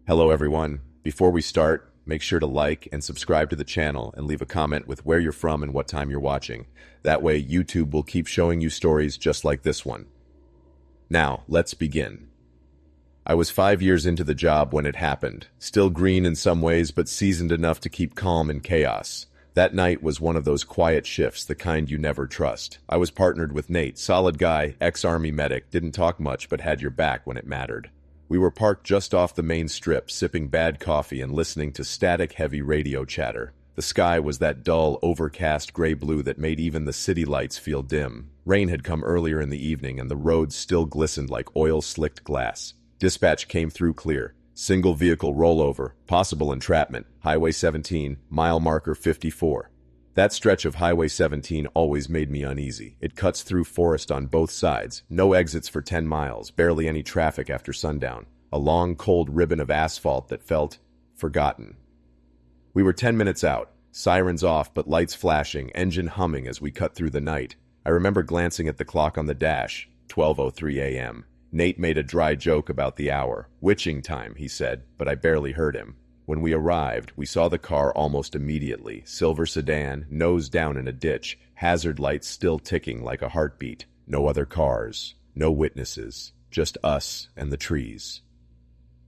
Hello everyone. Before we start, make sure to like and subscribe to the channel and leave a comment with where you're from and what time you're watching. That way YouTube will keep showing you stories just like this one. Now, let's begin. I was 5 years into the job when it happened, still green in some ways but seasoned enough to keep calm in chaos. That night was one of those quiet shifts, the kind you never trust. I was partnered with Nate, solid guy, ex-Army medic, didn't talk much but had your back when it mattered. We were parked just off the main strip, sipping bad coffee and listening to static-heavy radio chatter. The sky was that dull, overcast gray-blue that made even the city lights feel dim. Rain had come earlier in the evening and the roads still glistened like oil-slicked glass. Dispatch came through clear. Single vehicle rollover, possible entrapment, Highway 17, mile marker 54. That stretch of Highway 17 always made me uneasy. It cuts through forest on both sides, no exits for 10 miles, barely any traffic after sundown. A long, cold ribbon of asphalt that felt forgotten. We were 10 minutes out, sirens off but lights flashing, engine humming as we cut through the night. I remember glancing at the clock on the dash, 12:03 a.m. Nate made a dry joke about the hour. Witching time, he said, but I barely heard him. When we arrived, we saw the car almost immediately. Silver sedan, nose down in a ditch, hazard lights still ticking like a heartbeat. No other cars, no witnesses, just us and the trees.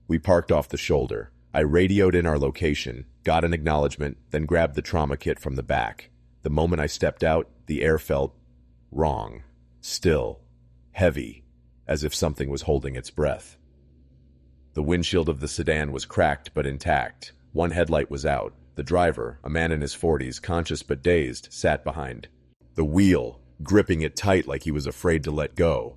We parked off the shoulder. I radioed in our location, got an acknowledgement, then grabbed the trauma kit from the back. The moment I stepped out, the air felt wrong, still, heavy, as if something was holding its breath. The windshield of the sedan was cracked but intact. One headlight was out. The driver, a man in his 40s, conscious but dazed, sat behind the wheel, gripping it tight like he was afraid to let go.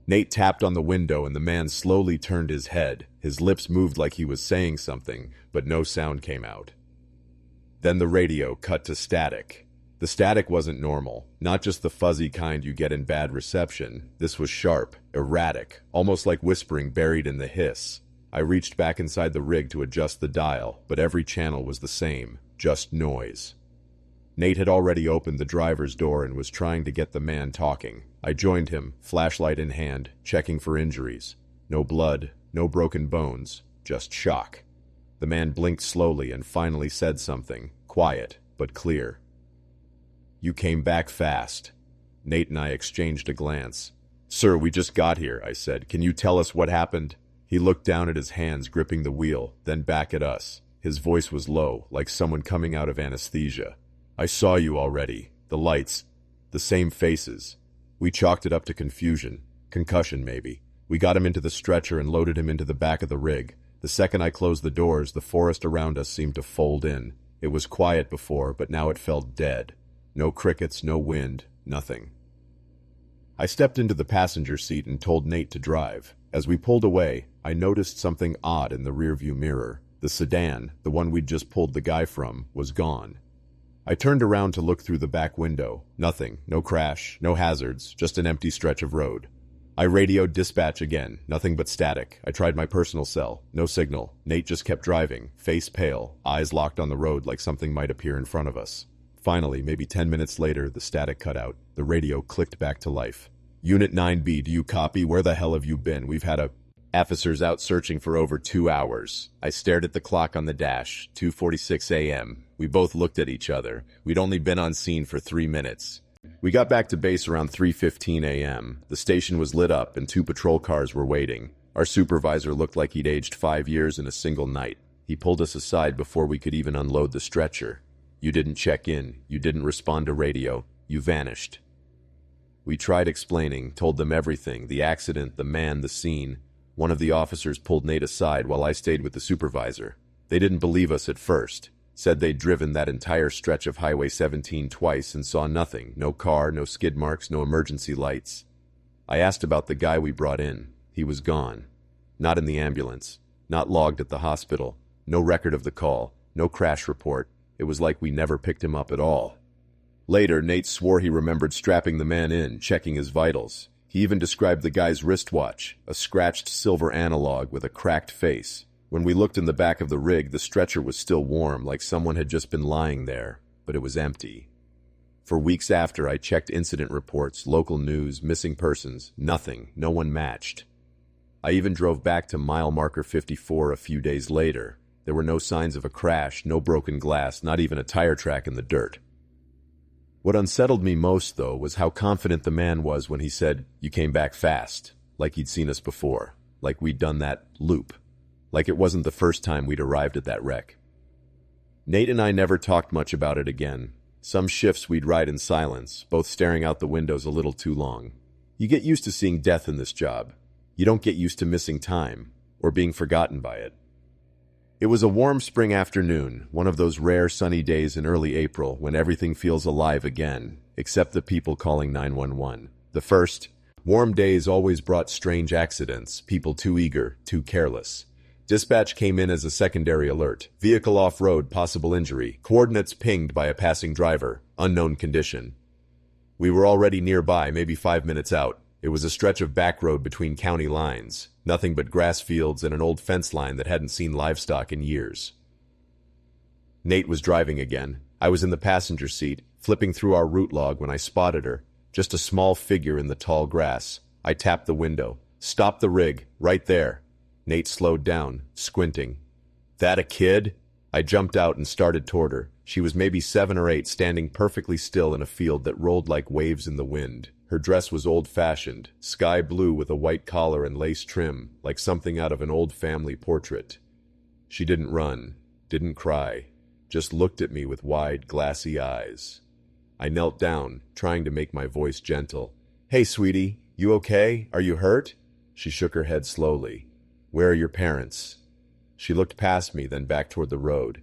Nate tapped on the window and the man slowly turned his head. His lips moved like he was saying something, but no sound came out. Then the radio cut to static. The static wasn't normal, not just the fuzzy kind you get in bad reception. This was sharp, erratic, almost like whispering buried in the hiss. I reached back inside the rig to adjust the dial, but every channel was the same, just noise. Nate had already opened the driver's door and was trying to get the man talking. I joined him, flashlight in hand, checking for injuries. No blood, no broken bones, just shock. The man blinked slowly and finally said something, quiet but clear. "You came back fast." Nate and I exchanged a glance. "Sir, we just got here," I said. "Can you tell us what happened?" He looked down at his hands gripping the wheel, then back at us. His voice was low, like someone coming out of anesthesia. "I saw you already. The lights. The same faces." We chalked it up to confusion. Concussion, maybe. We got him into the stretcher and loaded him into the back of the rig. The second I closed the doors, the forest around us seemed to fold in. It was quiet before, but now it felt dead. No crickets, no wind, nothing. I stepped into the passenger seat and told Nate to drive. As we pulled away, I noticed something odd in the rearview mirror. The sedan, the one we'd just pulled the guy from, was gone. I turned around to look through the back window. Nothing, no crash, no hazards, just an empty stretch of road. I radioed dispatch again, nothing but static. I tried my personal cell, no signal. Nate just kept driving, face pale, eyes locked on the road like something might appear in front of us. Finally, maybe 10 minutes later, the static cut out. The radio clicked back to life. "Unit 9B, do you copy? Where the hell have you been? We've had officers out searching for over 2 hours." I stared at the clock on the dash, 2:46 a.m. We both looked at each other. We'd only been on scene for 3 minutes. We got back to base around 3:15 a.m. The station was lit up and 2 patrol cars were waiting. Our supervisor looked like he'd aged 5 years in a single night. He pulled us aside before we could even unload the stretcher. "You didn't check in. You didn't respond to radio. You vanished." We tried explaining, told them everything, the accident, the man, the scene. One of the officers pulled Nate aside while I stayed with the supervisor. They didn't believe us at first. Said they'd driven that entire stretch of Highway 17 twice and saw nothing. No car, no skid marks, no emergency lights. I asked about the guy we brought in. He was gone. Not in the ambulance. Not logged at the hospital. No record of the call. No crash report. It was like we never picked him up at all. Later, Nate swore he remembered strapping the man in, checking his vitals. He even described the guy's wristwatch, a scratched silver analog with a cracked face. When we looked in the back of the rig, the stretcher was still warm, like someone had just been lying there, but it was empty. For weeks after, I checked incident reports, local news, missing persons. Nothing. No one matched. I even drove back to mile marker 54 a few days later. There were no signs of a crash, no broken glass, not even a tire track in the dirt. What unsettled me most, though, was how confident the man was when he said, "You came back fast," like he'd seen us before, like we'd done that loop, like it wasn't the first time we'd arrived at that wreck. Nate and I never talked much about it again. Some shifts we'd ride in silence, both staring out the windows a little too long. You get used to seeing death in this job. You don't get used to missing time, or being forgotten by it. It was a warm spring afternoon, one of those rare sunny days in early April when everything feels alive again, except the people calling 911. The first, warm days always brought strange accidents, people too eager, too careless. Dispatch came in as a secondary alert. Vehicle off-road, possible injury. Coordinates pinged by a passing driver. Unknown condition. We were already nearby, maybe 5 minutes out. It was a stretch of back road between county lines. Nothing but grass fields and an old fence line that hadn't seen livestock in years. Nate was driving again. I was in the passenger seat, flipping through our route log when I spotted her. Just a small figure in the tall grass. I tapped the window. "Stop the rig, right there." Nate slowed down, squinting. "That a kid?" I jumped out and started toward her. She was maybe 7 or 8, standing perfectly still in a field that rolled like waves in the wind. Her dress was old-fashioned, sky blue with a white collar and lace trim, like something out of an old family portrait. She didn't run, didn't cry, just looked at me with wide, glassy eyes. I knelt down, trying to make my voice gentle. "Hey, sweetie, you okay? Are you hurt?" She shook her head slowly. "Where are your parents?" She looked past me, then back toward the road.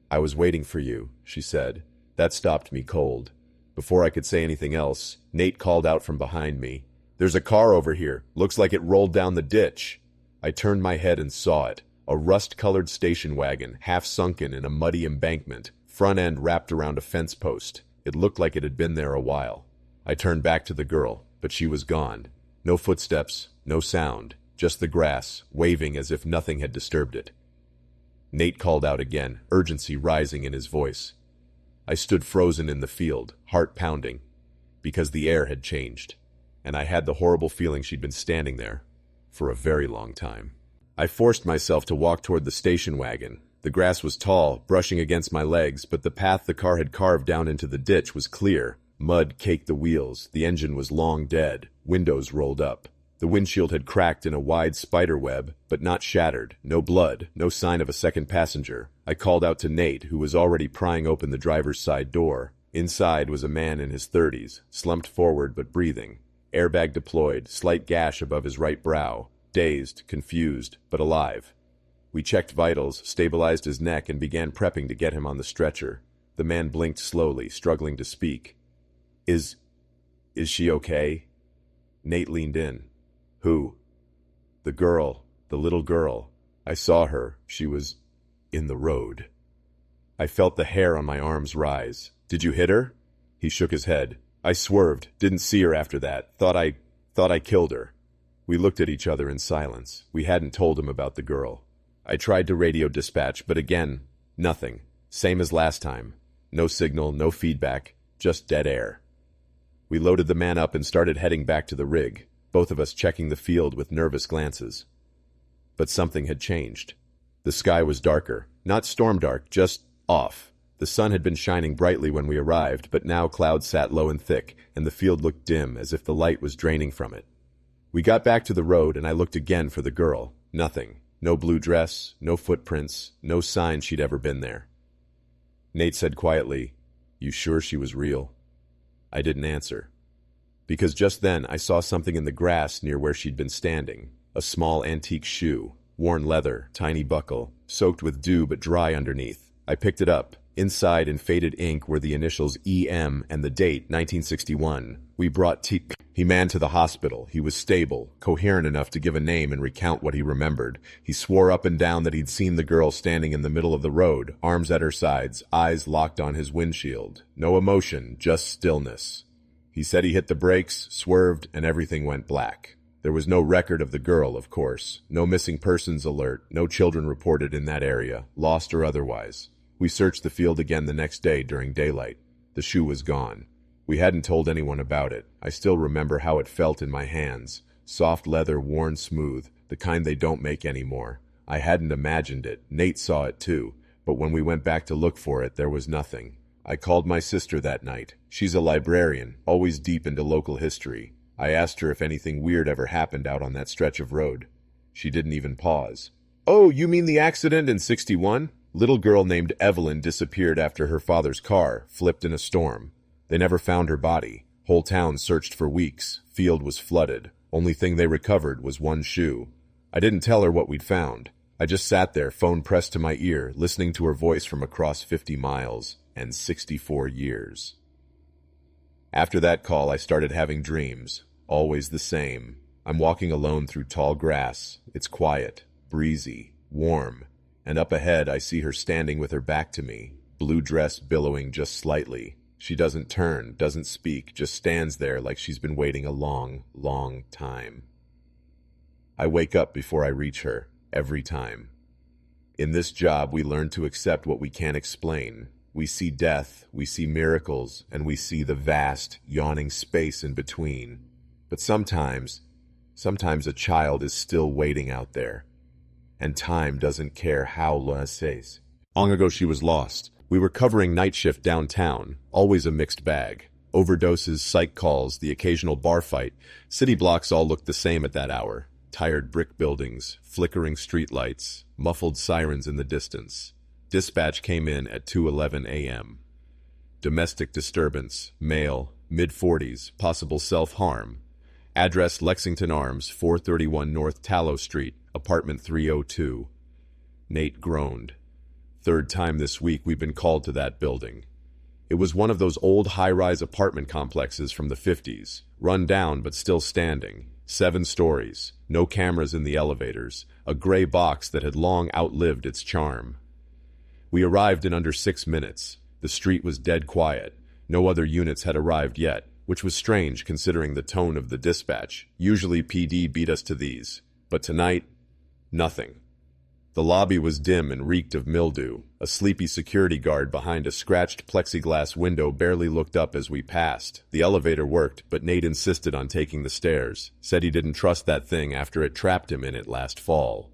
"I was waiting for you," she said. That stopped me cold. Before I could say anything else, Nate called out from behind me. "There's a car over here. Looks like it rolled down the ditch." I turned my head and saw it. A rust-colored station wagon, half sunken in a muddy embankment, front end wrapped around a fence post. It looked like it had been there a while. I turned back to the girl, but she was gone. No footsteps, no sound, just the grass, waving as if nothing had disturbed it. Nate called out again, urgency rising in his voice. I stood frozen in the field, heart pounding, because the air had changed, and I had the horrible feeling she'd been standing there for a very long time. I forced myself to walk toward the station wagon. The grass was tall, brushing against my legs, but the path the car had carved down into the ditch was clear. Mud caked the wheels, the engine was long dead, windows rolled up. The windshield had cracked in a wide spider web, but not shattered. No blood, no sign of a second passenger. I called out to Nate, who was already prying open the driver's side door. Inside was a man in his 30s, slumped forward but breathing. Airbag deployed, slight gash above his right brow. Dazed, confused, but alive. We checked vitals, stabilized his neck, and began prepping to get him on the stretcher. The man blinked slowly, struggling to speak. Is she okay?" Nate leaned in. "Who?" "The girl, the little girl. I saw her. She was in the road." I felt the hair on my arms rise. "Did you hit her?" He shook his head. "I swerved. Didn't see her after that. Thought I killed her." We looked at each other in silence. We hadn't told him about the girl. I tried to radio dispatch, but again, nothing. Same as last time. No signal, no feedback, just dead air. We loaded the man up and started heading back to the rig, both of us checking the field with nervous glances. But something had changed. The sky was darker. Not storm dark, just off. The sun had been shining brightly when we arrived, but now clouds sat low and thick, and the field looked dim, as if the light was draining from it. We got back to the road, and I looked again for the girl. Nothing. No blue dress, no footprints, no sign she'd ever been there. Nate said quietly, "You sure she was real?" I didn't answer. Because just then I saw something in the grass near where she'd been standing. A small antique shoe, worn leather, tiny buckle, soaked with dew but dry underneath. I picked it up. Inside in faded ink were the initials EM and the date, 1961. We brought He man to the hospital. He was stable, coherent enough to give a name and recount what he remembered. He swore up and down that he'd seen the girl standing in the middle of the road, arms at her sides, eyes locked on his windshield. No emotion, just stillness. He said he hit the brakes, swerved, and everything went black. There was no record of the girl, of course. No missing persons alert, no children reported in that area, lost or otherwise. We searched the field again the next day during daylight. The shoe was gone. We hadn't told anyone about it. I still remember how it felt in my hands. Soft leather worn smooth, the kind they don't make anymore. I hadn't imagined it. Nate saw it too, but when we went back to look for it, there was nothing. I called my sister that night. She's a librarian, always deep into local history. I asked her if anything weird ever happened out on that stretch of road. She didn't even pause. "Oh, you mean the accident in 61? Little girl named Evelyn disappeared after her father's car flipped in a storm. They never found her body. Whole town searched for weeks. Field was flooded. Only thing they recovered was one shoe. I didn't tell her what we'd found. I just sat there, phone pressed to my ear, listening to her voice from across 50 miles and 64 years. After that call, I started having dreams. Always the same. I'm walking alone through tall grass. It's quiet, breezy, warm. And up ahead, I see her standing with her back to me, blue dress billowing just slightly. She doesn't turn, doesn't speak, just stands there like she's been waiting a long, long time. I wake up before I reach her, every time. In this job, we learn to accept what we can't explain. We see death, we see miracles, and we see the vast, yawning space in between. But sometimes a child is still waiting out there. And time doesn't care how long it says. Long ago she was lost. We were covering night shift downtown, always a mixed bag. Overdoses, psych calls, the occasional bar fight. City blocks all looked the same at that hour. Tired brick buildings, flickering streetlights, muffled sirens in the distance. Dispatch came in at 2:11 a.m. Domestic disturbance, male, mid-40s, possible self-harm. Address Lexington Arms, 431 North Tallow Street, apartment 302. Nate groaned. Third time this week we've been called to that building. It was one of those old high-rise apartment complexes from the 50s, run down but still standing. 7 stories, no cameras in the elevators, a gray box that had long outlived its charm. We arrived in under 6 minutes. The street was dead quiet. No other units had arrived yet, which was strange considering the tone of the dispatch. Usually PD beat us to these, but tonight, nothing. The lobby was dim and reeked of mildew. A sleepy security guard behind a scratched plexiglass window barely looked up as we passed. The elevator worked, but Nate insisted on taking the stairs. Said he didn't trust that thing after it trapped him in it last fall.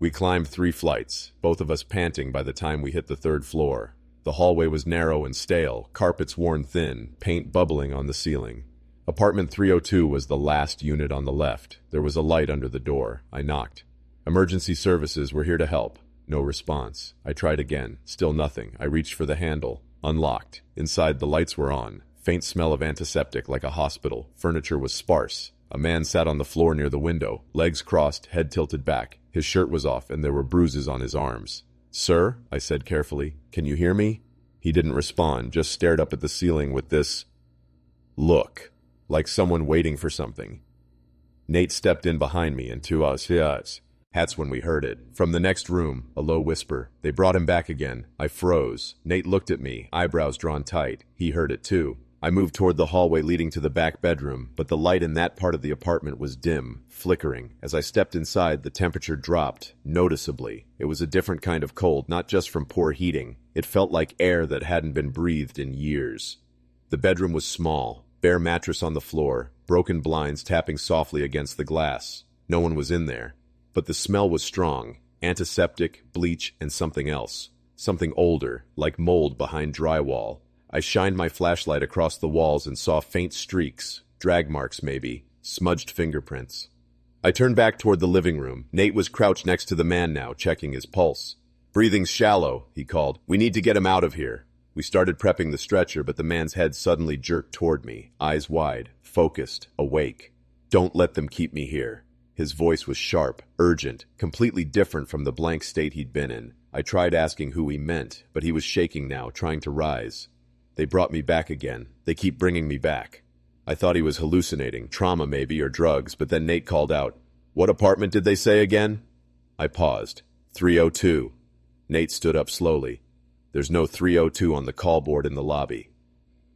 We climbed 3 flights, both of us panting by the time we hit the 3rd floor. The hallway was narrow and stale, carpets worn thin, paint bubbling on the ceiling. Apartment 302 was the last unit on the left. There was a light under the door. I knocked. "Emergency services, we're here to help." No response. I tried again. Still nothing. I reached for the handle. Unlocked. Inside, the lights were on. Faint smell of antiseptic like a hospital. Furniture was sparse. A man sat on the floor near the window, legs crossed, head tilted back. His shirt was off, and there were bruises on his arms. "Sir," I said carefully, "can you hear me?" He didn't respond, just stared up at the ceiling with this look, like someone waiting for something. Nate stepped in behind me, and to us, that's when we heard it. From the next room, a low whisper. They brought him back again. I froze. Nate looked at me, eyebrows drawn tight. He heard it too. I moved toward the hallway leading to the back bedroom, but the light in that part of the apartment was dim, flickering. As I stepped inside, the temperature dropped, noticeably. It was a different kind of cold, not just from poor heating. It felt like air that hadn't been breathed in years. The bedroom was small, bare mattress on the floor, broken blinds tapping softly against the glass. No one was in there. But the smell was strong. Antiseptic, bleach, and something else. Something older, like mold behind drywall. I shined my flashlight across the walls and saw faint streaks, drag marks maybe, smudged fingerprints. I turned back toward the living room. Nate was crouched next to the man now, checking his pulse. "Breathing's shallow," he called. "We need to get him out of here." We started prepping the stretcher, but the man's head suddenly jerked toward me, eyes wide, focused, awake. "Don't let them keep me here." His voice was sharp, urgent, completely different from the blank state he'd been in. I tried asking who he meant, but he was shaking now, trying to rise. "They brought me back again. They keep bringing me back." I thought he was hallucinating, trauma maybe, or drugs, but then Nate called out, "What apartment did they say again?" I paused. 302. Nate stood up slowly. "There's no 302 on the call board in the lobby."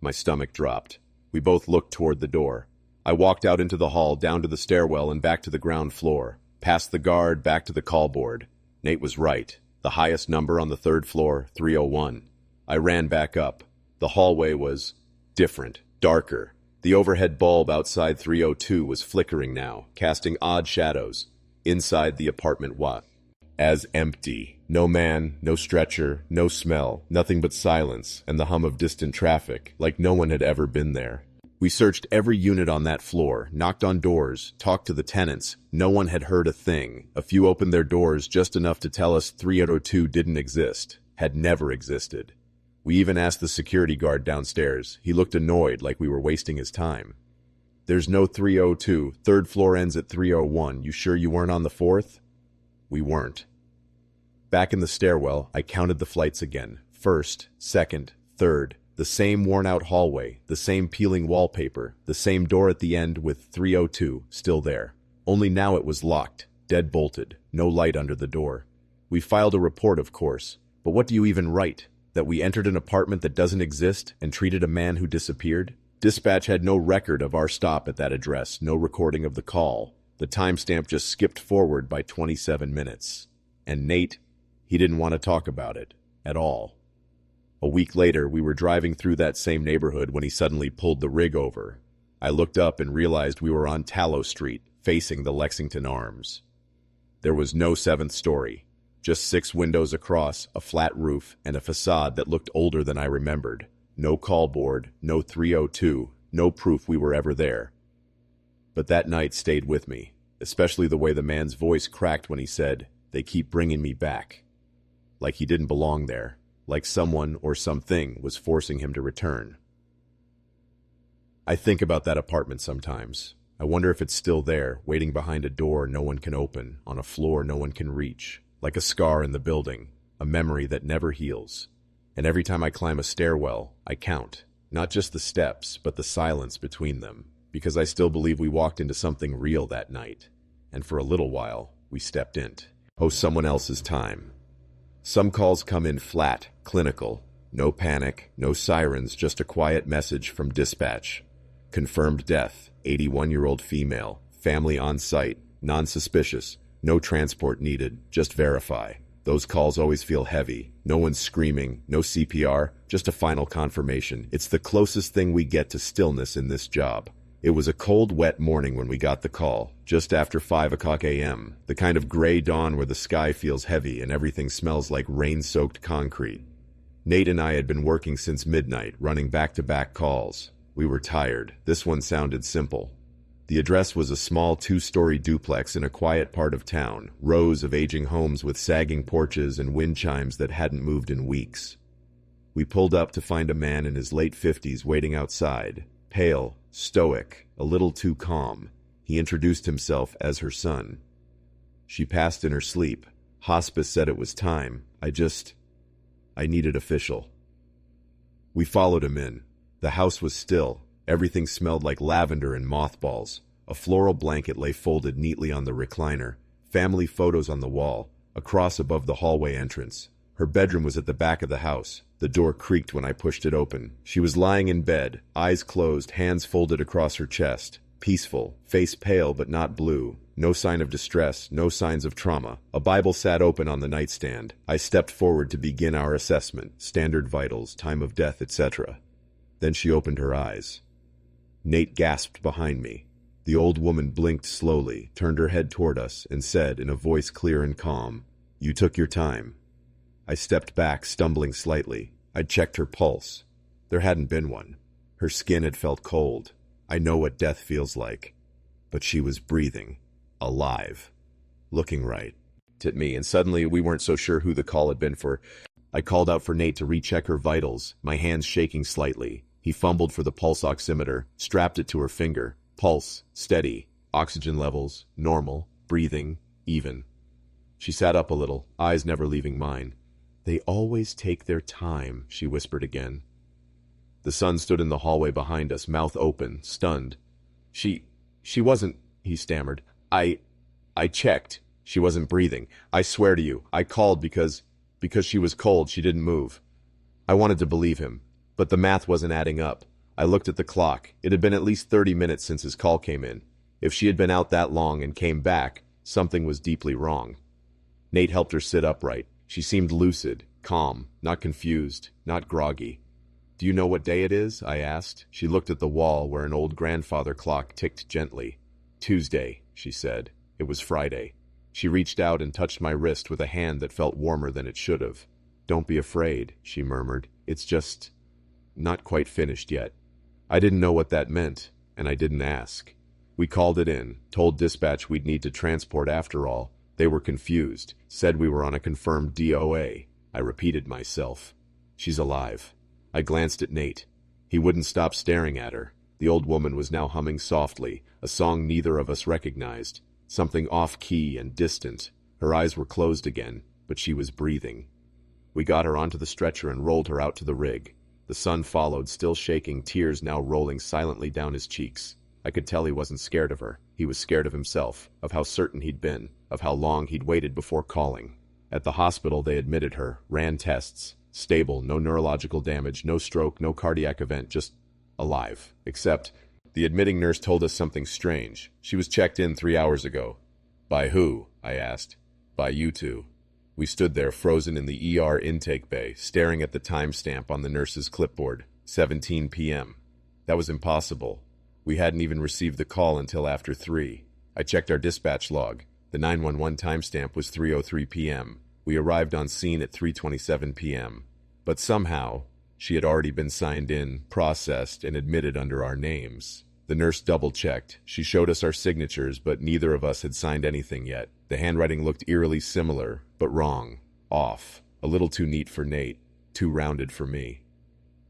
My stomach dropped. We both looked toward the door. I walked out into the hall, down to the stairwell, and back to the ground floor. Past the guard, back to the call board. Nate was right. The highest number on the 3rd floor, 301. I ran back up. The hallway was different, darker. The overhead bulb outside 302 was flickering now, casting odd shadows. Inside the apartment was as empty. No man, no stretcher, no smell, nothing but silence and the hum of distant traffic, like no one had ever been there. We searched every unit on that floor, knocked on doors, talked to the tenants. No one had heard a thing. A few opened their doors just enough to tell us 302 didn't exist, had never existed. We even asked the security guard downstairs. He looked annoyed, like we were wasting his time. There's no 302. Third floor ends at 301. You sure you weren't on the fourth? We weren't. Back in the stairwell, I counted the flights again. First, second, third. The same worn-out hallway, the same peeling wallpaper, the same door at the end with 302 still there. Only now it was locked, dead-bolted, no light under the door. We filed a report, of course. But what do you even write? That we entered an apartment that doesn't exist and treated a man who disappeared? Dispatch had no record of our stop at that address, no recording of the call. The timestamp just skipped forward by 27 minutes. And Nate, he didn't want to talk about it at all. A week later, we were driving through that same neighborhood when he suddenly pulled the rig over. I looked up and realized we were on Tallow Street, facing the Lexington Arms. There was no seventh story, just 6 windows across, a flat roof, and a facade that looked older than I remembered. No call board, no 302, no proof we were ever there. But that night stayed with me, especially the way the man's voice cracked when he said, "They keep bringing me back." Like he didn't belong there. Like someone or something was forcing him to return. I think about that apartment sometimes. I wonder if it's still there, waiting behind a door no one can open, on a floor no one can reach, like a scar in the building, a memory that never heals. And every time I climb a stairwell, I count, not just the steps, but the silence between them, because I still believe we walked into something real that night. And for a little while, we stepped in. Oh, someone else's time. Some calls come in flat, clinical. No panic, no sirens, just a quiet message from dispatch. Confirmed death, 81-year-old female, family on site, non-suspicious, no transport needed, just verify. Those calls always feel heavy. No one's screaming, no CPR, just a final confirmation. It's the closest thing we get to stillness in this job. It was a cold, wet morning when we got the call, just after 5 o'clock a.m., the kind of gray dawn where the sky feels heavy and everything smells like rain-soaked concrete. Nate and I had been working since midnight, running back-to-back calls. We were tired. This one sounded simple. The address was a small 2-story duplex in a quiet part of town, rows of aging homes with sagging porches and wind chimes that hadn't moved in weeks. We pulled up to find a man in his late 50s waiting outside. Pale, stoic, a little too calm. He introduced himself as her son. She passed in her sleep. Hospice said it was time. I needed official. We followed him in. The house was still. Everything smelled like lavender and mothballs. A floral blanket lay folded neatly on the recliner. Family photos on the wall. A cross above the hallway entrance. Her bedroom was at the back of the house. The door creaked when I pushed it open. She was lying in bed, eyes closed, hands folded across her chest. Peaceful, face pale but not blue. No sign of distress, no signs of trauma. A Bible sat open on the nightstand. I stepped forward to begin our assessment, standard vitals, time of death, etc. Then she opened her eyes. Nate gasped behind me. The old woman blinked slowly, turned her head toward us, and said in a voice clear and calm, "You took your time." I stepped back, stumbling slightly. I'd checked her pulse. There hadn't been one. Her skin had felt cold. I know what death feels like. But she was breathing. Alive. Looking right at me, and suddenly we weren't so sure who the call had been for. I called out for Nate to recheck her vitals, my hands shaking slightly. He fumbled for the pulse oximeter, strapped it to her finger. Pulse, steady. Oxygen levels, normal. Breathing, even. She sat up a little, eyes never leaving mine. "They always take their time," she whispered again. The son stood in the hallway behind us, mouth open, stunned. She wasn't," he stammered. I checked. She wasn't breathing. I swear to you, I called because she was cold, she didn't move." I wanted to believe him, but the math wasn't adding up. I looked at the clock. It had been at least 30 minutes since his call came in. If she had been out that long and came back, something was deeply wrong. Nate helped her sit upright. She seemed lucid, calm, not confused, not groggy. "Do you know what day it is?" I asked. She looked at the wall where an old grandfather clock ticked gently. "Tuesday," she said. It was Friday. She reached out and touched my wrist with a hand that felt warmer than it should have. "Don't be afraid," she murmured. "It's just not quite finished yet." I didn't know what that meant, and I didn't ask. We called it in, told dispatch we'd need to transport after all. They were confused, said we were on a confirmed DOA. I repeated myself. "She's alive." I glanced at Nate. He wouldn't stop staring at her. The old woman was now humming softly, a song neither of us recognized, something off-key and distant. Her eyes were closed again, but she was breathing. We got her onto the stretcher and rolled her out to the rig. The son followed, still shaking, tears now rolling silently down his cheeks. I could tell he wasn't scared of her. He was scared of himself, of how certain he'd been, of how long he'd waited before calling. At the hospital, they admitted her, ran tests. Stable, no neurological damage, no stroke, no cardiac event, just alive. Except, the admitting nurse told us something strange. She was checked in 3 hours ago. "By who?" I asked. "By you two." We stood there, frozen in the ER intake bay, staring at the timestamp on the nurse's clipboard, 17 p.m. That was impossible. We hadn't even received the call until after 3. I checked our dispatch log. The 911 timestamp was 3:03 p.m. We arrived on scene at 3:27 p.m. But somehow, she had already been signed in, processed, and admitted under our names. The nurse double-checked. She showed us our signatures, but neither of us had signed anything yet. The handwriting looked eerily similar, but wrong. Off. A little too neat for Nate. Too rounded for me.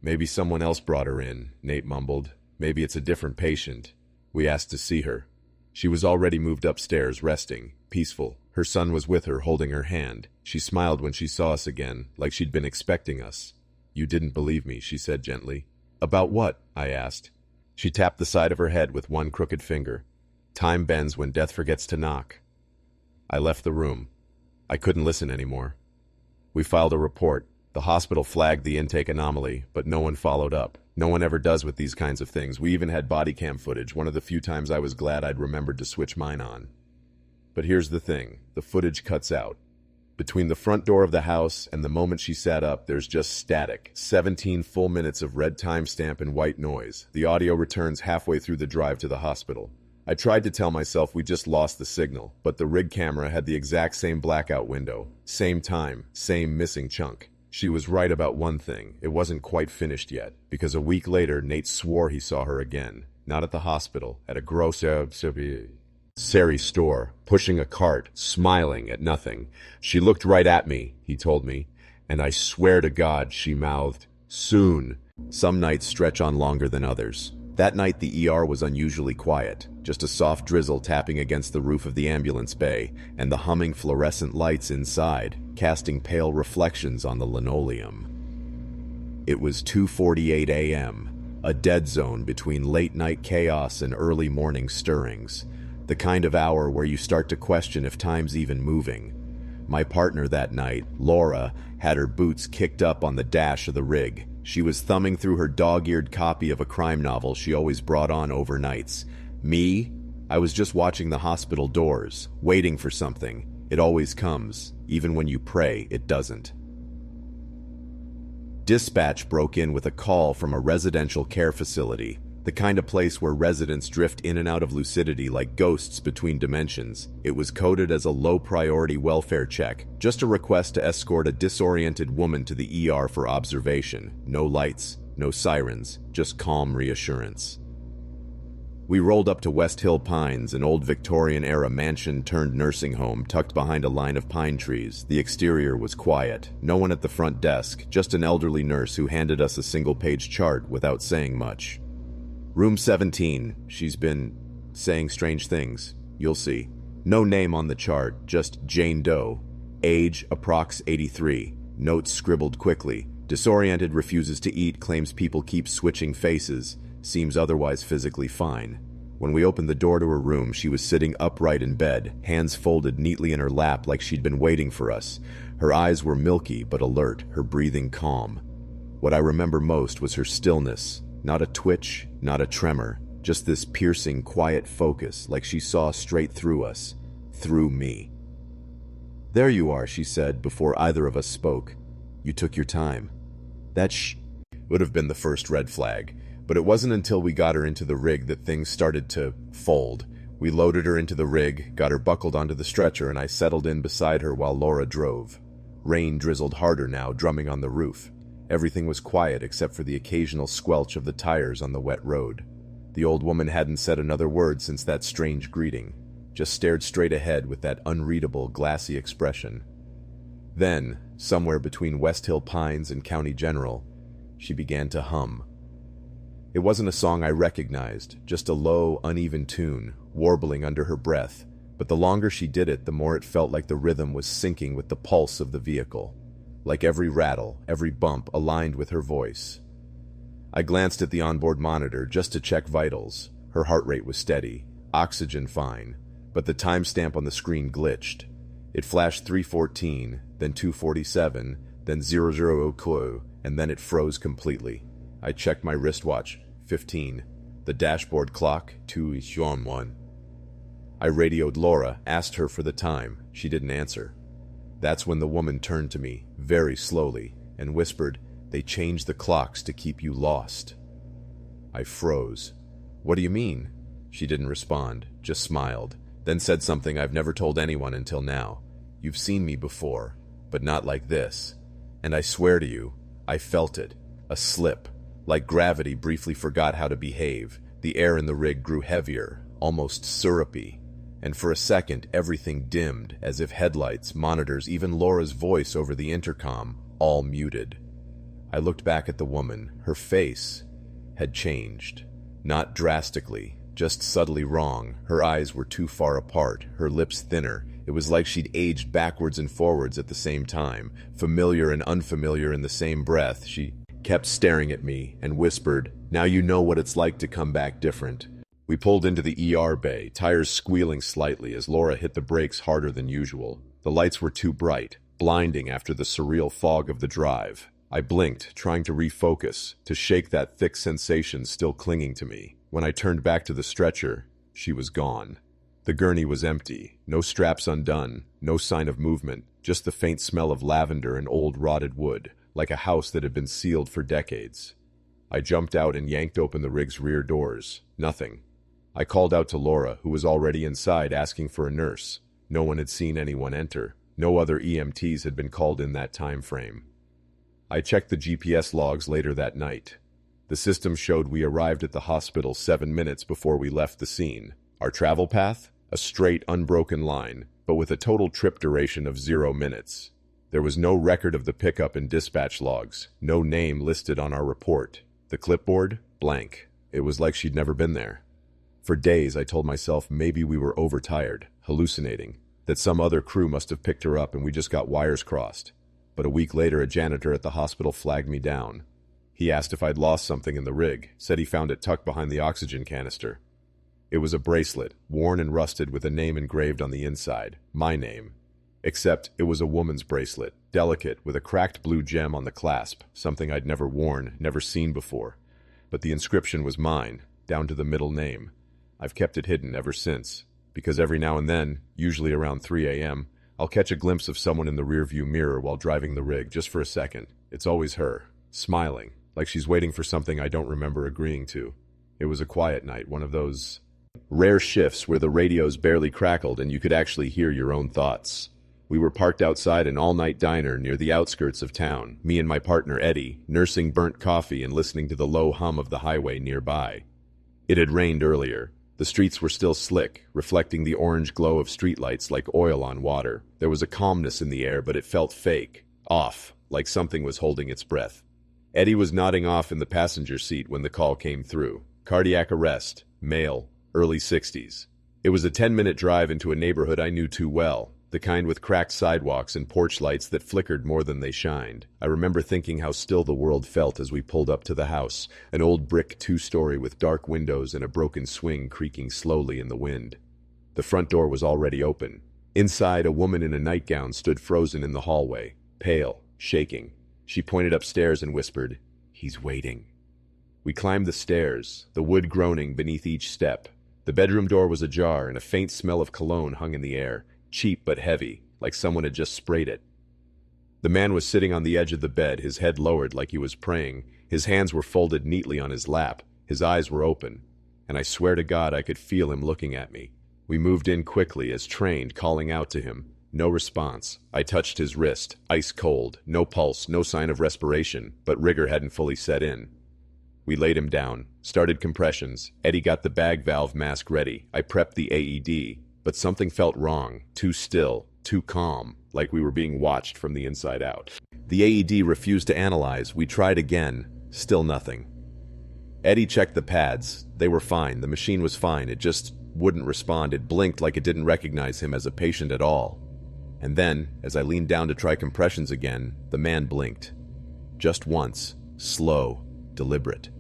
"Maybe someone else brought her in," Nate mumbled. "Maybe it's a different patient." We asked to see her. She was already moved upstairs, resting, peaceful. Her son was with her, holding her hand. She smiled when she saw us again, like she'd been expecting us. "You didn't believe me," she said gently. "About what?" I asked. She tapped the side of her head with one crooked finger. "Time bends when death forgets to knock." I left the room. I couldn't listen anymore. We filed a report. The hospital flagged the intake anomaly, but no one followed up. No one ever does with these kinds of things. We even had body cam footage, one of the few times I was glad I'd remembered to switch mine on. But here's the thing. The footage cuts out. Between the front door of the house and the moment she sat up, there's just static. 17 full minutes of red timestamp and white noise. The audio returns halfway through the drive to the hospital. I tried to tell myself we just lost the signal, but the rig camera had the exact same blackout window. Same time, same missing chunk. She was right about one thing. It wasn't quite finished yet, because a week later, Nate swore he saw her again. Not at the hospital, at a grocery store, pushing a cart, smiling at nothing. "She looked right at me," he told me, "and I swear to God," she mouthed, "soon." Some nights stretch on longer than others. That night the ER was unusually quiet, just a soft drizzle tapping against the roof of the ambulance bay, and the humming fluorescent lights inside, casting pale reflections on the linoleum. It was 2:48 a.m., a dead zone between late-night chaos and early morning stirrings. The kind of hour where you start to question if time's even moving. My partner that night, Laura, had her boots kicked up on the dash of the rig. She was thumbing through her dog-eared copy of a crime novel she always brought on overnights. Me? I was just watching the hospital doors, waiting for something. It always comes. Even when you pray, it doesn't. Dispatch broke in with a call from a residential care facility. The kind of place where residents drift in and out of lucidity like ghosts between dimensions. It was coded as a low-priority welfare check, just a request to escort a disoriented woman to the ER for observation. No lights, no sirens, just calm reassurance. We rolled up to West Hill Pines, an old Victorian-era mansion-turned-nursing home tucked behind a line of pine trees. The exterior was quiet. No one at the front desk, just an elderly nurse who handed us a single-page chart without saying much. "Room 17. She's been saying strange things. You'll see." No name on the chart, just Jane Doe. Age, approx 83. Notes scribbled quickly. Disoriented, refuses to eat, claims people keep switching faces. Seems otherwise physically fine. When we opened the door to her room, she was sitting upright in bed, hands folded neatly in her lap like she'd been waiting for us. Her eyes were milky but alert, her breathing calm. What I remember most was her stillness. Not a twitch, not a tremor, just this piercing, quiet focus, like she saw straight through us, through me. "There you are," she said, before either of us spoke. "You took your time." That would have been the first red flag, but it wasn't until we got her into the rig that things started to fold. We loaded her into the rig, got her buckled onto the stretcher, and I settled in beside her while Laura drove. Rain drizzled harder now, drumming on the roof. Everything was quiet except for the occasional squelch of the tires on the wet road. The old woman hadn't said another word since that strange greeting, just stared straight ahead with that unreadable, glassy expression. Then, somewhere between West Hill Pines and County General, she began to hum. It wasn't a song I recognized, just a low, uneven tune, warbling under her breath, but the longer she did it, the more it felt like the rhythm was syncing with the pulse of the vehicle, like every rattle, every bump aligned with her voice. I glanced at the onboard monitor just to check vitals. Her heart rate was steady, oxygen fine, but the timestamp on the screen glitched. It flashed 3:14, then 2:47, then 00:00, and then it froze completely. I checked my wristwatch, 15. The dashboard clock, 2:1. I radioed Laura, asked her for the time. She didn't answer. That's when the woman turned to me, very slowly, and whispered, "They changed the clocks to keep you lost." I froze. "What do you mean?" She didn't respond, just smiled, then said something I've never told anyone until now. "You've seen me before, but not like this. And I swear to you, I felt it. A slip. Like gravity briefly forgot how to behave. The air in the rig grew heavier, almost syrupy. And for a second, everything dimmed, as if headlights, monitors, even Laura's voice over the intercom, all muted. I looked back at the woman. Her face had changed. Not drastically, just subtly wrong. Her eyes were too far apart, her lips thinner. It was like she'd aged backwards and forwards at the same time, familiar and unfamiliar in the same breath. She kept staring at me and whispered, "Now you know what it's like to come back different." We pulled into the ER bay, tires squealing slightly as Laura hit the brakes harder than usual. The lights were too bright, blinding after the surreal fog of the drive. I blinked, trying to refocus, to shake that thick sensation still clinging to me. When I turned back to the stretcher, she was gone. The gurney was empty, no straps undone, no sign of movement, just the faint smell of lavender and old rotted wood, like a house that had been sealed for decades. I jumped out and yanked open the rig's rear doors. Nothing. I called out to Laura, who was already inside, asking for a nurse. No one had seen anyone enter. No other EMTs had been called in that time frame. I checked the GPS logs later that night. The system showed we arrived at the hospital 7 minutes before we left the scene. Our travel path? A straight, unbroken line, but with a total trip duration of 0 minutes. There was no record of the pickup in dispatch logs, no name listed on our report. The clipboard? Blank. It was like she'd never been there. For days, I told myself maybe we were overtired, hallucinating, that some other crew must have picked her up and we just got wires crossed. But a week later, a janitor at the hospital flagged me down. He asked if I'd lost something in the rig, said he found it tucked behind the oxygen canister. It was a bracelet, worn and rusted with a name engraved on the inside, my name. Except it was a woman's bracelet, delicate, with a cracked blue gem on the clasp, something I'd never worn, never seen before. But the inscription was mine, down to the middle name. I've kept it hidden ever since, because every now and then, usually around 3 a.m., I'll catch a glimpse of someone in the rearview mirror while driving the rig, just for a second. It's always her, smiling, like she's waiting for something I don't remember agreeing to. It was a quiet night, one of those rare shifts where the radios barely crackled and you could actually hear your own thoughts. We were parked outside an all-night diner near the outskirts of town, me and my partner Eddie, nursing burnt coffee and listening to the low hum of the highway nearby. It had rained earlier. The streets were still slick, reflecting the orange glow of streetlights like oil on water. There was a calmness in the air, but it felt fake, off, like something was holding its breath. Eddie was nodding off in the passenger seat when the call came through. Cardiac arrest, male, early 60s. It was a 10-minute drive into a neighborhood I knew too well, the kind with cracked sidewalks and porch lights that flickered more than they shined. I remember thinking how still the world felt as we pulled up to the house, an old brick 2-story with dark windows and a broken swing creaking slowly in the wind. The front door was already open. Inside, a woman in a nightgown stood frozen in the hallway, pale, shaking. She pointed upstairs and whispered, "He's waiting." We climbed the stairs, the wood groaning beneath each step. The bedroom door was ajar and a faint smell of cologne hung in the air. Cheap but heavy, like someone had just sprayed it. The man was sitting on the edge of the bed, his head lowered like he was praying. His hands were folded neatly on his lap. His eyes were open, and I swear to God I could feel him looking at me. We moved in quickly as trained, calling out to him. No response. I touched his wrist, ice cold, no pulse, no sign of respiration, but rigor hadn't fully set in. We laid him down, started compressions. Eddie got the bag valve mask ready. I prepped the AED, but something felt wrong, too still, too calm, like we were being watched from the inside out. The AED refused to analyze. We tried again, still nothing. Eddie checked the pads. They were fine. The machine was fine. It just wouldn't respond. It blinked like it didn't recognize him as a patient at all. And then, as I leaned down to try compressions again, the man blinked. Just once, slow, deliberate.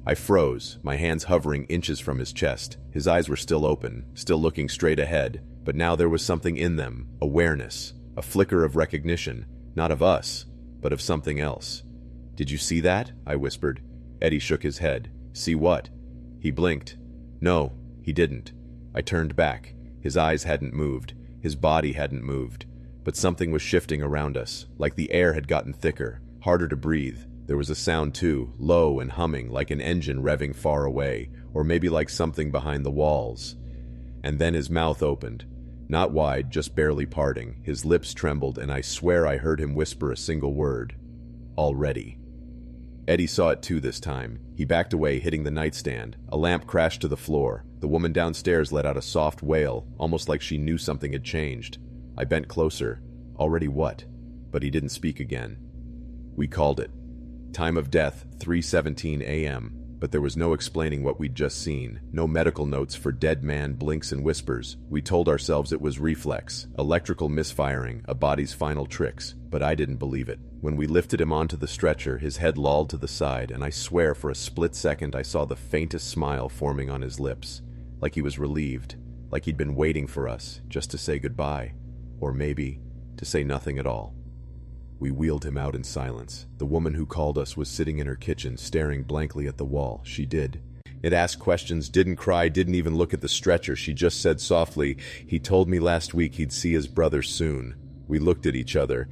I froze, my hands hovering inches from his chest. His eyes were still open, still looking straight ahead, but now there was something in them, awareness, a flicker of recognition, not of us, but of something else. "Did you see that?" I whispered. Eddie shook his head. "See what?" He blinked. No, he didn't. I turned back. His eyes hadn't moved. His body hadn't moved. But something was shifting around us, like the air had gotten thicker, harder to breathe. There was a sound too, low and humming, like an engine revving far away, or maybe like something behind the walls. And then his mouth opened. Not wide, just barely parting. His lips trembled, and I swear I heard him whisper a single word. "Already." Eddie saw it too this time. He backed away, hitting the nightstand. A lamp crashed to the floor. The woman downstairs let out a soft wail, almost like she knew something had changed. I bent closer. Already what? But he didn't speak again. We called it. Time of death, 3:17 a.m., but there was no explaining what we'd just seen. No medical notes for dead man, blinks and whispers. We told ourselves it was reflex, electrical misfiring, a body's final tricks, but I didn't believe it. When we lifted him onto the stretcher, his head lolled to the side, and I swear for a split second I saw the faintest smile forming on his lips, like he was relieved, like he'd been waiting for us, just to say goodbye, or maybe to say nothing at all. We wheeled him out in silence. The woman who called us was sitting in her kitchen, staring blankly at the wall. She did. It asked questions, didn't cry, didn't even look at the stretcher. She just said softly, "He told me last week he'd see his brother soon." We looked at each other.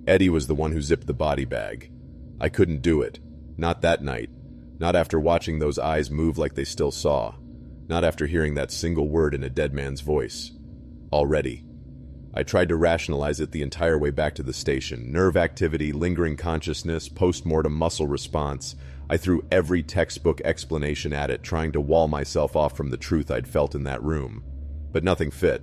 Eddie was the one who zipped the body bag. I couldn't do it. Not that night. Not after watching those eyes move like they still saw. Not after hearing that single word in a dead man's voice. Already. I tried to rationalize it the entire way back to the station. Nerve activity, lingering consciousness, post-mortem muscle response. I threw every textbook explanation at it, trying to wall myself off from the truth I'd felt in that room. But nothing fit.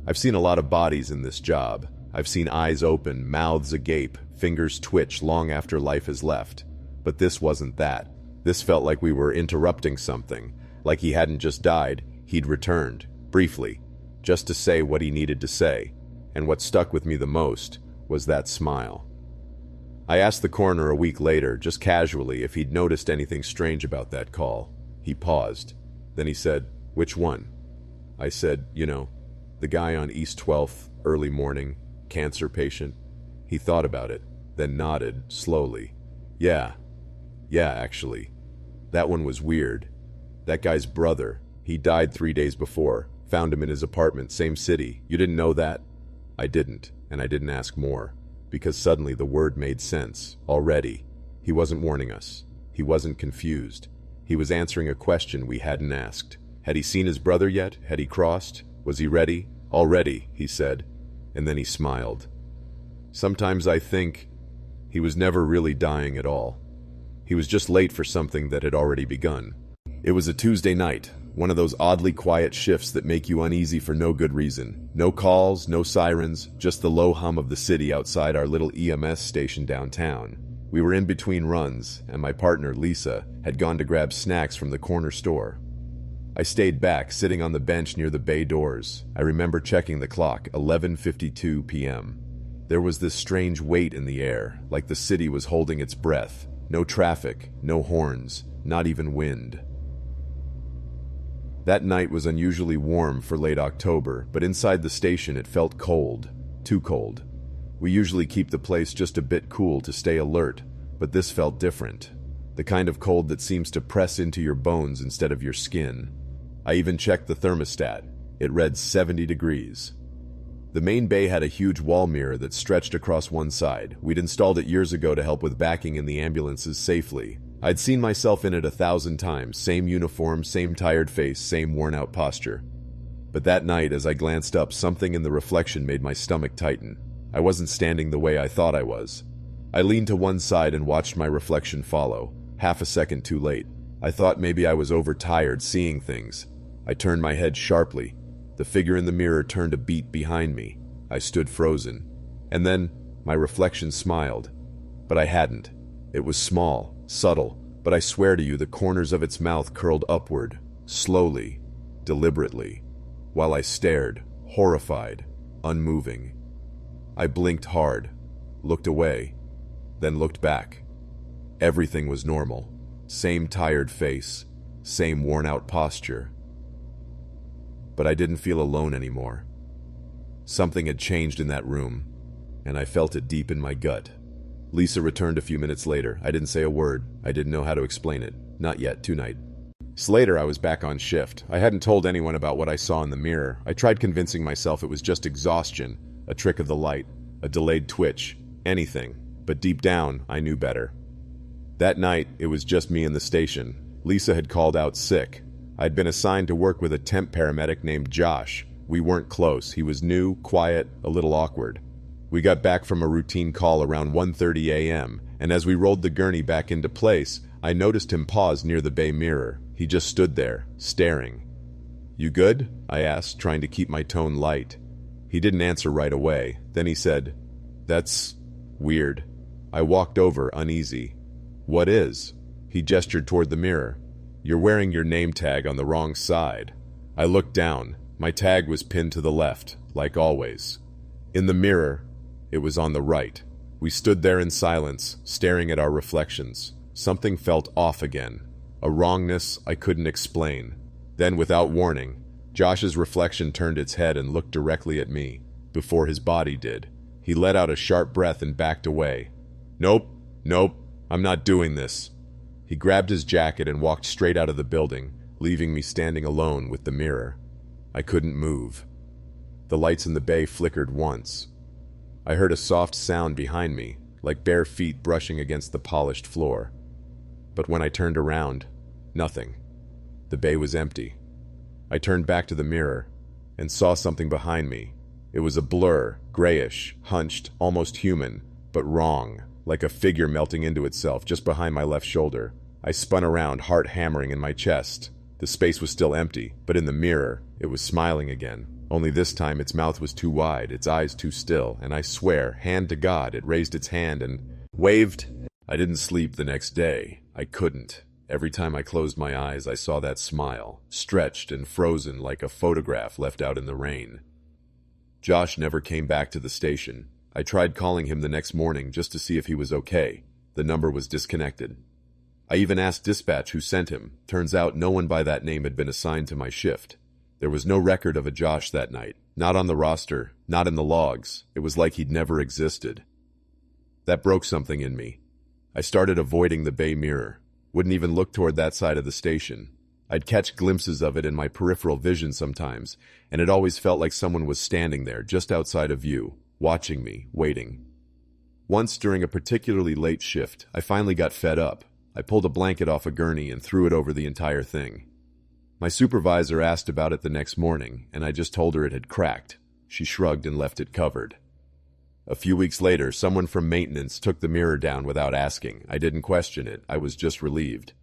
I've seen a lot of bodies in this job. I've seen eyes open, mouths agape, fingers twitch long after life has left. But this wasn't that. This felt like we were interrupting something. Like he hadn't just died, he'd returned, briefly, just to say what he needed to say. And what stuck with me the most was that smile. I asked the coroner a week later, just casually, if he'd noticed anything strange about that call. He paused. Then he said, "Which one?" I said, the guy on East 12th, early morning, cancer patient." He thought about it, then nodded, slowly. Yeah, actually. That one was weird. That guy's brother. He died 3 days before. Found him in his apartment, same city. You didn't know that?" I didn't, and I didn't ask more. Because suddenly the word made sense. Already. He wasn't warning us. He wasn't confused. He was answering a question we hadn't asked. Had he seen his brother yet? Had he crossed? Was he ready? "Already," he said. And then he smiled. Sometimes I think he was never really dying at all. He was just late for something that had already begun. It was a Tuesday night, one of those oddly quiet shifts that make you uneasy for no good reason. No calls, no sirens, just the low hum of the city outside our little EMS station downtown. We were in between runs, and my partner, Lisa, had gone to grab snacks from the corner store. I stayed back, sitting on the bench near the bay doors. I remember checking the clock, 11:52 p.m. There was this strange weight in the air, like the city was holding its breath. No traffic, no horns, not even wind. That night was unusually warm for late October, but inside the station it felt cold. Too cold. We usually keep the place just a bit cool to stay alert, but this felt different. The kind of cold that seems to press into your bones instead of your skin. I even checked the thermostat. It read 70 degrees. The main bay had a huge wall mirror that stretched across one side. We'd installed it years ago to help with backing in the ambulances safely. I'd seen myself in it 1,000 times. Same uniform, same tired face, same worn-out posture. But that night, as I glanced up, something in the reflection made my stomach tighten. I wasn't standing the way I thought I was. I leaned to one side and watched my reflection follow, half a second too late. I thought maybe I was overtired seeing things. I turned my head sharply. The figure in the mirror turned a beat behind me. I stood frozen. And then, my reflection smiled. But I hadn't. It was small, subtle, but I swear to you the corners of its mouth curled upward, slowly, deliberately, while I stared, horrified, unmoving. I blinked hard, looked away, then looked back. Everything was normal. Same tired face, same worn-out posture. But I didn't feel alone anymore. Something had changed in that room, and I felt it deep in my gut. Lisa returned a few minutes later. I didn't say a word. I didn't know how to explain it. Not yet, tonight. Later, I was back on shift. I hadn't told anyone about what I saw in the mirror. I tried convincing myself it was just exhaustion, a trick of the light, a delayed twitch, anything. But deep down, I knew better. That night, it was just me in the station. Lisa had called out sick. I'd been assigned to work with a temp paramedic named Josh. We weren't close. He was new, quiet, a little awkward. We got back from a routine call around 1:30 a.m., and as we rolled the gurney back into place, I noticed him pause near the bay mirror. He just stood there, staring. "You good?" I asked, trying to keep my tone light. He didn't answer right away. Then he said, "That's weird." I walked over, uneasy. "What is?" He gestured toward the mirror. "You're wearing your name tag on the wrong side." I looked down. My tag was pinned to the left, like always. In the mirror, it was on the right. We stood there in silence, staring at our reflections. Something felt off again. A wrongness I couldn't explain. Then, without warning, Josh's reflection turned its head and looked directly at me, before his body did. He let out a sharp breath and backed away. Nope, I'm not doing this." He grabbed his jacket and walked straight out of the building, leaving me standing alone with the mirror. I couldn't move. The lights in the bay flickered once. I heard a soft sound behind me, like bare feet brushing against the polished floor. But when I turned around, nothing. The bay was empty. I turned back to the mirror and saw something behind me. It was a blur, grayish, hunched, almost human, but wrong, like a figure melting into itself just behind my left shoulder. I spun around, heart hammering in my chest. The space was still empty, but in the mirror, it was smiling again. Only this time its mouth was too wide, its eyes too still, and I swear, hand to God, it raised its hand and waved. I didn't sleep the next day. I couldn't. Every time I closed my eyes, I saw that smile, stretched and frozen like a photograph left out in the rain. Josh never came back to the station. I tried calling him the next morning just to see if he was okay. The number was disconnected. I even asked dispatch who sent him. Turns out no one by that name had been assigned to my shift. There was no record of a Josh that night. Not on the roster, not in the logs. It was like he'd never existed. That broke something in me. I started avoiding the bay mirror. Wouldn't even look toward that side of the station. I'd catch glimpses of it in my peripheral vision sometimes, and it always felt like someone was standing there, just outside of view, watching me, waiting. Once during a particularly late shift, I finally got fed up. I pulled a blanket off a gurney and threw it over the entire thing. My supervisor asked about it the next morning, and I just told her it had cracked. She shrugged and left it covered. A few weeks later, someone from maintenance took the mirror down without asking. I didn't question it. I was just relieved.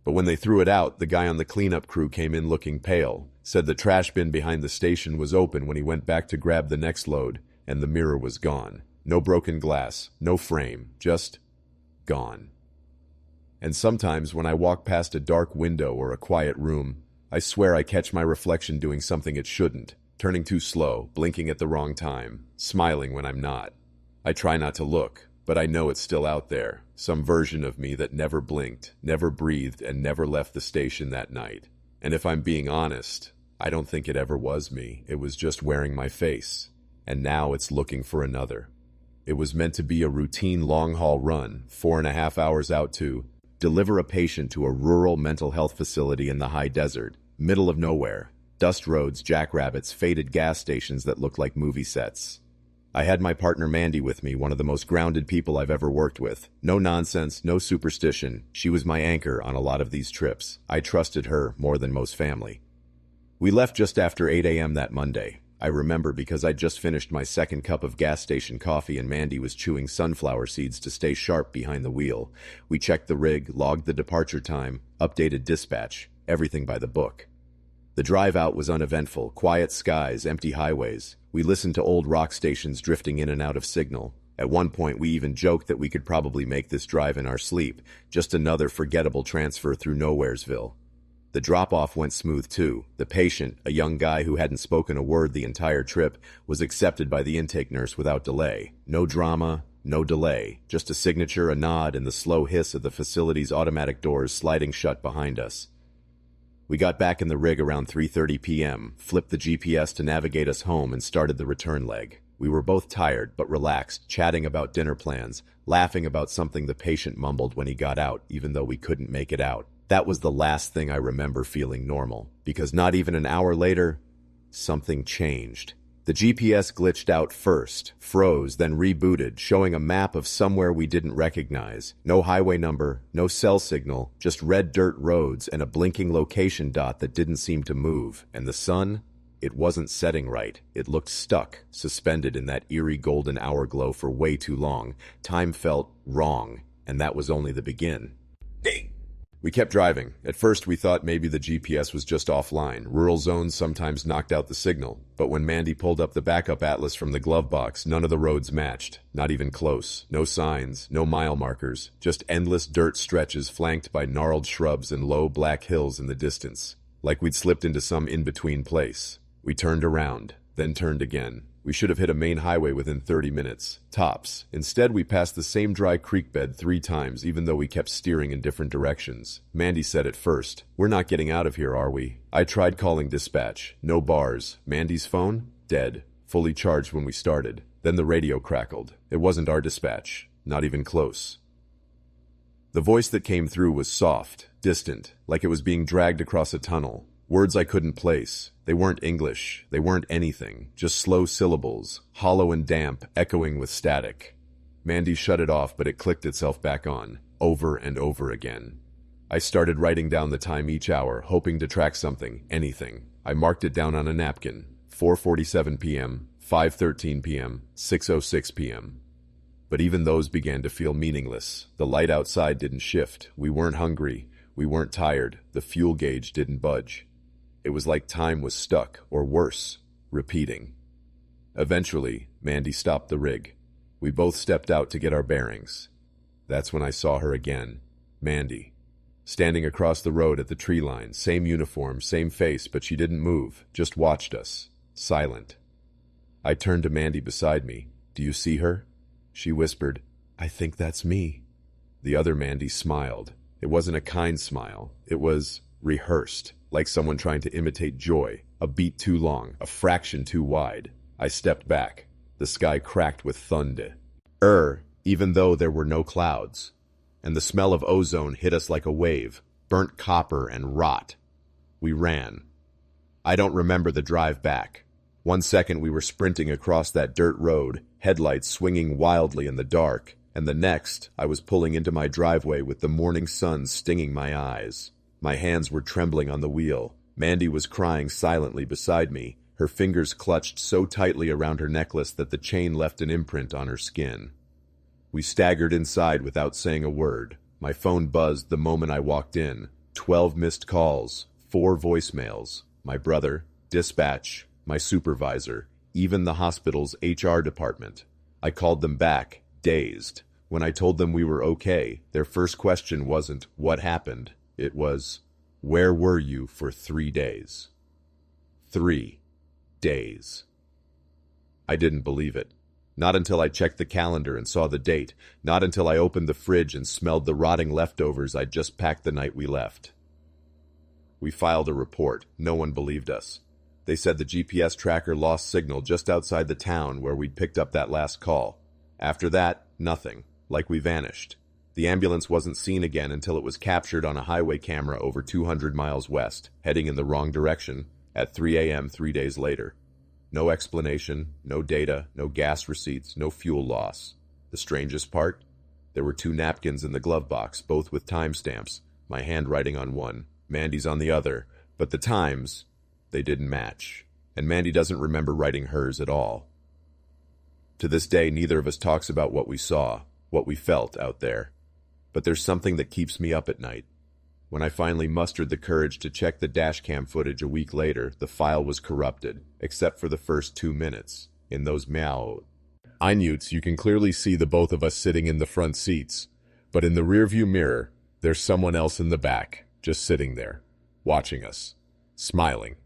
But when they threw it out, the guy on the cleanup crew came in looking pale, said the trash bin behind the station was open when he went back to grab the next load, and the mirror was gone. No broken glass, no frame, just gone. And sometimes when I walk past a dark window or a quiet room, I swear I catch my reflection doing something it shouldn't, turning too slow, blinking at the wrong time, smiling when I'm not. I try not to look, but I know it's still out there, some version of me that never blinked, never breathed, and never left the station that night. And if I'm being honest, I don't think it ever was me. It was just wearing my face. And now it's looking for another. It was meant to be a routine long-haul run, 4.5 hours out to deliver a patient to a rural mental health facility in the high desert, middle of nowhere, dust roads, jackrabbits, faded gas stations that looked like movie sets. I had my partner Mandy with me, one of the most grounded people I've ever worked with. No nonsense, no superstition. She was my anchor on a lot of these trips. I trusted her more than most family. We left just after 8 a.m. that Monday. I remember because I'd just finished my second cup of gas station coffee and Mandy was chewing sunflower seeds to stay sharp behind the wheel. We checked the rig, logged the departure time, updated dispatch, everything by the book. The drive out was uneventful, quiet skies, empty highways. We listened to old rock stations drifting in and out of signal. At one point, we even joked that we could probably make this drive in our sleep, just another forgettable transfer through Nowheresville. The drop-off went smooth too. The patient, a young guy who hadn't spoken a word the entire trip, was accepted by the intake nurse without delay. No drama, no delay, just a signature, a nod, and the slow hiss of the facility's automatic doors sliding shut behind us. We got back in the rig around 3:30 p.m., flipped the GPS to navigate us home, and started the return leg. We were both tired but relaxed, chatting about dinner plans, laughing about something the patient mumbled when he got out, even though we couldn't make it out. That was the last thing I remember feeling normal, because not even an hour later, something changed. The GPS glitched out first, froze, then rebooted, showing a map of somewhere we didn't recognize. No highway number, no cell signal, just red dirt roads and a blinking location dot that didn't seem to move. And the sun? It wasn't setting right. It looked stuck, suspended in that eerie golden hour glow for way too long. Time felt wrong, and that was only the begin. Ding! We kept driving. At first, we thought maybe the GPS was just offline. Rural zones sometimes knocked out the signal. But when Mandy pulled up the backup atlas from the glove box, none of the roads matched. Not even close. No signs, no mile markers. Just endless dirt stretches flanked by gnarled shrubs and low black hills in the distance. Like we'd slipped into some in-between place. We turned around, then turned again. We should have hit a main highway within 30 minutes, tops. Instead, we passed the same dry creek bed 3 times, even though we kept steering in different directions. Mandy said at first, "We're not getting out of here, are we?" I tried calling dispatch. No bars. Mandy's phone? Dead. Fully charged when we started. Then the radio crackled. It wasn't our dispatch. Not even close. The voice that came through was soft, distant, like it was being dragged across a tunnel. Words I couldn't place. They weren't English. They weren't anything. Just slow syllables, hollow and damp, echoing with static. Mandy shut it off, but it clicked itself back on, over and over again. I started writing down the time each hour, hoping to track something, anything. I marked it down on a napkin. 4:47 p.m., 5:13 p.m., 6:06 p.m. But even those began to feel meaningless. The light outside didn't shift. We weren't hungry. We weren't tired. The fuel gauge didn't budge. It was like time was stuck, or worse, repeating. Eventually, Mandy stopped the rig. We both stepped out to get our bearings. That's when I saw her again. Mandy. Standing across the road at the tree line, same uniform, same face, but she didn't move, just watched us, silent. I turned to Mandy beside me. "Do you see her?" She whispered, "I think that's me." The other Mandy smiled. It wasn't a kind smile. It was rehearsed, like someone trying to imitate joy, a beat too long, a fraction too wide. I stepped back. The sky cracked with thunder. Even though there were no clouds. And the smell of ozone hit us like a wave, burnt copper and rot. We ran. I don't remember the drive back. 1 second we were sprinting across that dirt road, headlights swinging wildly in the dark, and the next I was pulling into my driveway with the morning sun stinging my eyes. My hands were trembling on the wheel. Mandy was crying silently beside me, her fingers clutched so tightly around her necklace that the chain left an imprint on her skin. We staggered inside without saying a word. My phone buzzed the moment I walked in. 12 missed calls, 4 voicemails. My brother, dispatch, my supervisor, even the hospital's HR department. I called them back, dazed. When I told them we were okay, their first question wasn't, "What happened?" It was, "Where were you for 3 days?" 3 days. I didn't believe it. Not until I checked the calendar and saw the date. Not until I opened the fridge and smelled the rotting leftovers I'd just packed the night we left. We filed a report. No one believed us. They said the GPS tracker lost signal just outside the town where we'd picked up that last call. After that, nothing. Like we vanished. The ambulance wasn't seen again until it was captured on a highway camera over 200 miles west, heading in the wrong direction, at 3 a.m. 3 days later. No explanation, no data, no gas receipts, no fuel loss. The strangest part? There were 2 napkins in the glove box, both with timestamps, my handwriting on one, Mandy's on the other, but the times, They didn't match, and Mandy doesn't remember writing hers at all. To this day, neither of us talks about what we saw, what we felt out there. But there's something that keeps me up at night. When I finally mustered the courage to check the dashcam footage a week later, the file was corrupted, except for the first 2 minutes. In those minutes, you can clearly see the both of us sitting in the front seats. But in the rearview mirror, there's someone else in the back, just sitting there, watching us, smiling.